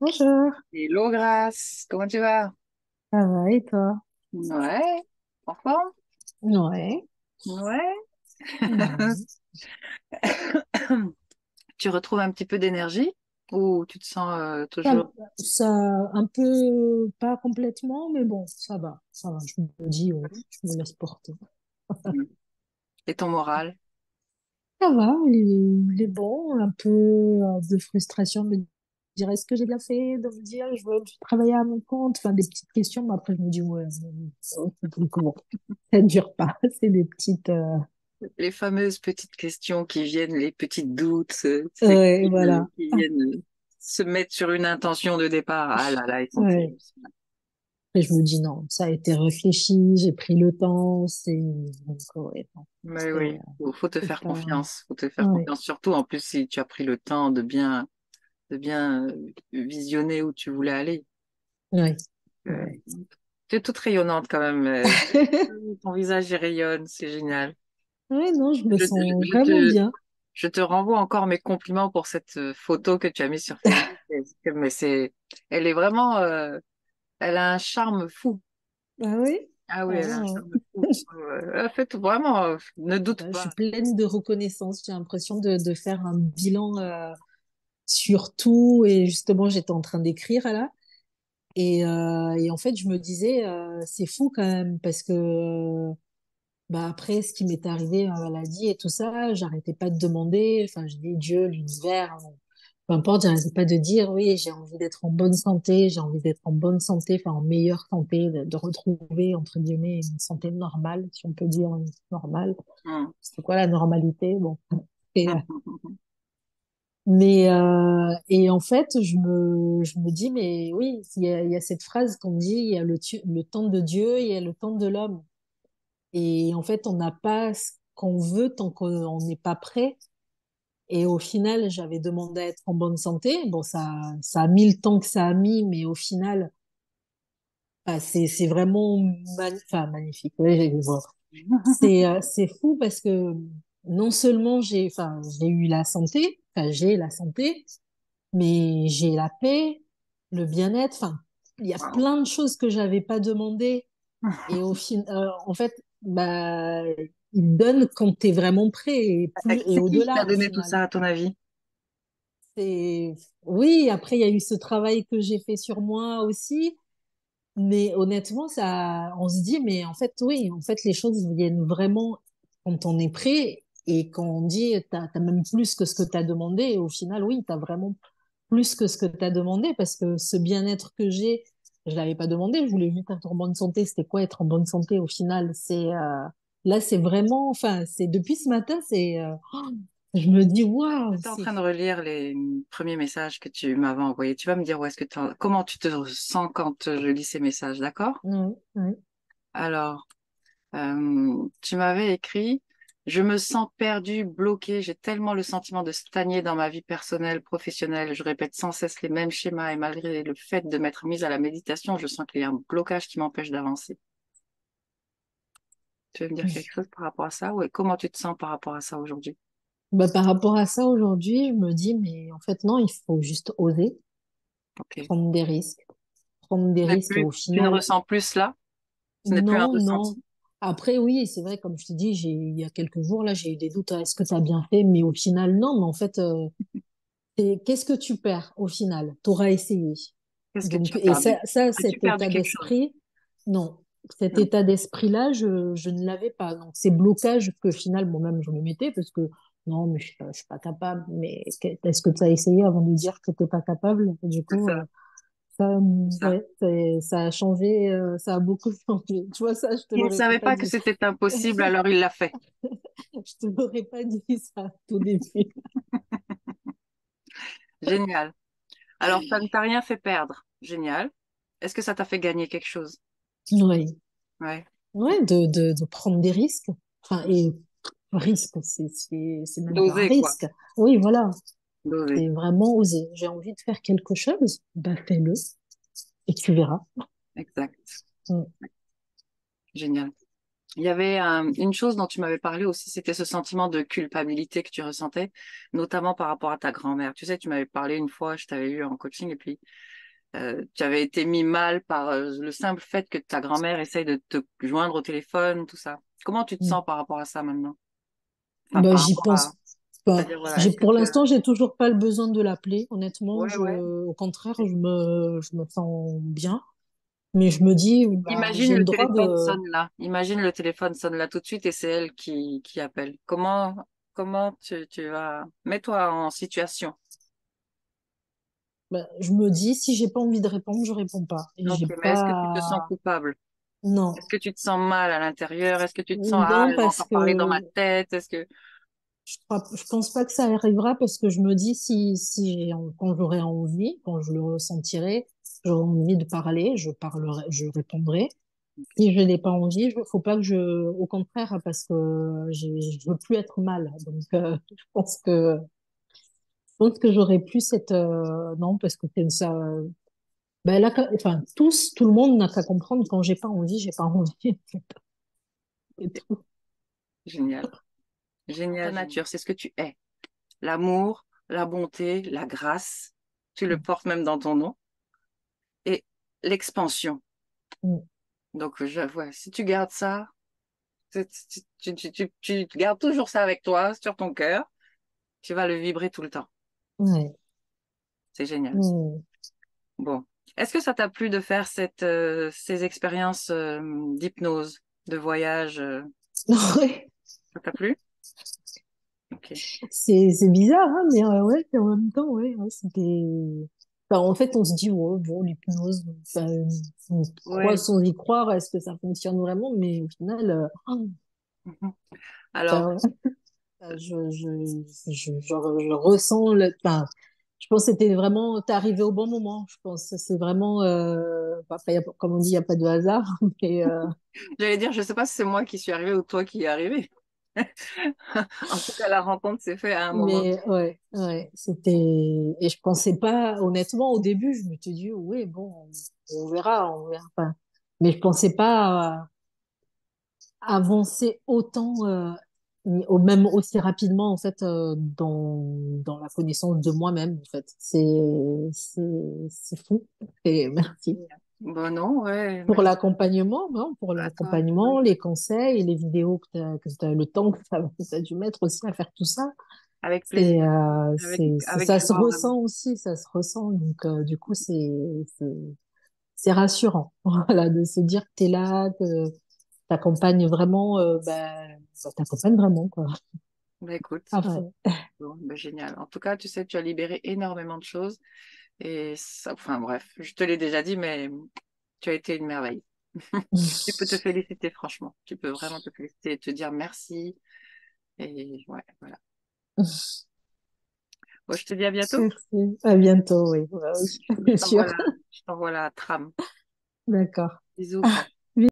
Bonjour, Hello Grace, comment tu vas? ça va et toi? Ouais, en forme? Ouais, Ouais. ouais. Tu retrouves un petit peu d'énergie ou tu te sens Ça, toujours... ça, un peu, pas complètement, mais bon, ça va. Je me dis, je me laisse porter. Mm. Et ton moral? Ça va, il est bon, un peu de frustration de me dire est-ce que j'ai bien fait, de me dire je veux travailler à mon compte, enfin des petites questions, mais après je me dis ouais, comment, ça ne dure pas, c'est des petites, Les fameuses petites questions qui viennent, les petits doutes, ouais, voilà, qui viennent se mettre sur une intention de départ. Ah là là, ils sont ouais. terribles. Et je me dis non, ça a été réfléchi, j'ai pris le temps, c'est donc ouais, non, Mais oui, faut te c'est faire pas confiance. Faut te faire ouais, confiance. Surtout en plus si tu as pris le temps de bien visionner où tu voulais aller. ouais, Euh, ouais. Tu es toute rayonnante quand même. Ton visage il rayonne, c'est génial. Ouais, non, je me Je, sens je vraiment te, bien. je te renvoie encore mes compliments pour cette photo que tu as mise sur Facebook. Mais elle est vraiment, elle a un charme fou. Ah oui? Ah oui, Ah, elle a un charme fou. Faites vraiment, ne doute je pas. suis pleine de reconnaissance. J'ai l'impression de faire un bilan sur tout. Et justement, j'étais en train d'écrire là. Et en fait, je me disais, c'est fou quand même, parce que bah, après, ce qui m'est arrivé, ma maladie et tout ça, j'arrêtais pas de demander. Enfin, je dis Dieu, l'univers, peu importe, j'arrêtais pas de dire, oui, j'ai envie d'être en bonne santé, j'ai envie d'être en bonne santé, enfin, en meilleure santé, de retrouver, entre guillemets, une santé normale, si on peut dire normale. Hum. C'est quoi la normalité? Bon. Et, et en fait, je me dis, mais oui, il y a cette phrase qu'on dit, il y a le temps de Dieu, il y a le temps de l'homme. Et en fait, on n'a pas ce qu'on veut tant qu'on n'est pas prêt. Et au final, j'avais demandé à être en bonne santé. Bon, ça a mis le temps que ça a mis, mais au final, bah, c'est vraiment enfin, magnifique. Ouais, c'est fou parce que non seulement j'ai eu la santé, enfin, j'ai la santé, mais j'ai la paix, le bien-être. Enfin, il y a Wow. plein de choses que j'avais pas demandé. Et en fait, bah, il donne quand tu es vraiment prêt et plus et C'est qui t'a au-delà au donné tout final. ça, à ton avis? C'est oui, après il y a eu ce travail que j'ai fait sur moi aussi, mais honnêtement, ça on se dit mais en fait oui, en fait les choses viennent vraiment quand on est prêt et quand on dit t'as même plus que ce que t'as demandé et au final oui, t'as vraiment plus que ce que t'as demandé parce que ce bien-être que j'ai, je l'avais pas demandé, je voulais juste être en bonne santé. C'était quoi être en bonne santé au final? Là c'est vraiment enfin, c'est depuis ce matin, je me dis waouh, J'étais en train de relire les premiers messages que tu m'avais envoyés. Tu vas me dire comment tu te sens quand je lis ces messages, d'accord? oui, oui. Alors, tu m'avais écrit, je me sens perdue, bloquée, j'ai tellement le sentiment de stagner dans ma vie personnelle, professionnelle, je répète sans cesse les mêmes schémas et malgré le fait de m'être mise à la méditation, je sens qu'il y a un blocage qui m'empêche d'avancer. Tu veux me dire quelque chose par rapport à ça? Ouais, comment tu te sens par rapport à ça aujourd'hui? Bah, par rapport à ça, aujourd'hui, je me dis, mais en fait, non, il faut juste oser, Ok. prendre des risques. Prendre des risques et au Tu ne final, ressens plus cela? Ce n'est plus un non, non. ressenti. Après, oui, c'est vrai, comme je te dis, il y a quelques jours, là, j'ai eu des doutes, est-ce que tu as bien fait? Mais au final, non, mais en fait, qu'est-ce que tu perds au final? Tu auras essayé. Qu'est-ce que tu Donc, as et perdu? As-tu cet perdu état quelque chose? d'esprit, non. Cet Non. état d'esprit-là, je ne l'avais pas. Donc, ces blocages que finalement, moi-même, je me mettais parce que non, mais je suis pas capable. Mais est-ce que tu as essayé avant de dire que tu n'es pas capable? Du C'est coup, ça, ça, c'est ça. ouais, ça a changé, ça a beaucoup changé. Tu vois, ça, je te Il ne l'aurais savait pas pas que dit. c'était impossible, alors il l'a fait. Je te l'aurais pas dit ça au début. Génial. Alors, ça ne t'a rien fait perdre. Génial. Est-ce que ça t'a fait gagner quelque chose? Oui. Ouais. Ouais, de prendre des risques. Enfin, et risque, c'est même pas un D'oser, quoi. risque. Oui, voilà. D'oser. C'est vraiment oser. J'ai envie de faire quelque chose, bah fais-le et tu verras. Exact. Mm. Génial. Il y avait une chose dont tu m'avais parlé aussi, c'était ce sentiment de culpabilité que tu ressentais, notamment par rapport à ta grand-mère. Tu sais, tu m'avais parlé une fois, je t'avais eu en coaching et puis tu avais été mis mal par le simple fait que ta grand-mère essaye de te joindre au téléphone, tout ça. Comment tu te Mm. sens par rapport à ça maintenant? Enfin, Bah, par j'y rapport à, pense pas. c'est-à-dire, voilà, est-ce que Pour tu as... l'instant, j'ai toujours pas le besoin de l'appeler. Honnêtement, Ouais, ouais. au contraire, je me sens bien. Mais je me dis, bah, Imagine j'ai le le droit téléphone de. sonne là. Imagine le téléphone sonne là tout de suite et c'est elle qui appelle. Comment tu vas... Mets-toi en situation. Bah, je me dis, si j'ai pas envie de répondre, je réponds pas. Et Ok, j'ai mais est-ce que tu te sens pas. coupable? Non. Est-ce que tu te sens mal à l'intérieur? Est-ce que tu te sens, ah, Non, elle va parce encore parler dans que ma tête? Est-ce que... je pense pas que ça arrivera parce que je me dis quand j'aurai envie, quand je le ressentirai, j'aurai envie de parler, je parlerai, je répondrai. Si je n'ai pas envie, faut pas que au contraire, parce que je veux plus être mal. Donc, je pense que j'aurais plus non, parce que c'est ça. Ben là, enfin, tout le monde n'a qu'à comprendre quand j'ai pas envie. C'est Ok, tout. génial. Génial. Ta nature, c'est ce que tu es. L'amour, la bonté, la grâce. Tu le portes même dans ton nom. Et l'expansion. Mm. Donc, ouais, si tu gardes ça, tu gardes toujours ça avec toi, sur ton cœur, tu vas le vibrer tout le temps. Ouais. C'est génial. Mm. Bon. Est-ce que ça t'a plu de faire ces expériences d'hypnose, de voyage Ouais. ça t'a plu? Ok. C'est bizarre, hein, mais ouais, en même temps, ouais, c'était. Enfin, en fait, on se dit, ouais, bon, l'hypnose, enfin, on croit Ouais. sans y croire, est-ce que ça fonctionne vraiment? Mais au final, Mhm. Alors, enfin, je ressens enfin, je pense que c'était vraiment, t'es arrivé au bon moment. Je pense que c'est vraiment, après, comme on dit, il n'y a pas de hasard, mais, j'allais dire, je sais pas si c'est moi qui suis arrivée ou toi qui y es arrivé. En tout cas, la rencontre s'est faite à un moment. ouais, ouais, c'était, et je pensais pas, honnêtement, au début, je me suis dit, oui, bon, on verra pas. Mais je pensais pas avancer autant, même aussi rapidement, en fait, dans la connaissance de moi-même, en fait. C'est fou. Et merci. Bon, non, ouais, Pour merci l'accompagnement, non, pour à toi. l'accompagnement, Oui. les conseils, les vidéos le temps que tu as dû mettre aussi à faire tout ça. Avec plaisir, avec Ça se joie, vraiment. ressent aussi, ça se ressent. Donc, du coup, c'est, c'est rassurant, voilà, de se dire que tu es là, que t'accompagnes vraiment, ça t'accompagne vraiment, quoi. Bah, écoute, À fond. bon, bah, génial. En tout cas, tu sais, tu as libéré énormément de choses. Et ça, enfin bref, je te l'ai déjà dit, mais tu as été une merveille. Tu peux te féliciter, franchement. Tu peux vraiment te féliciter et te dire merci. Et ouais, voilà. Bon, je te dis à bientôt. Merci. À bientôt, oui. Ouais, oui, Je c'est sûr. t'envoie je t'envoie la trame. D'accord. Bisous.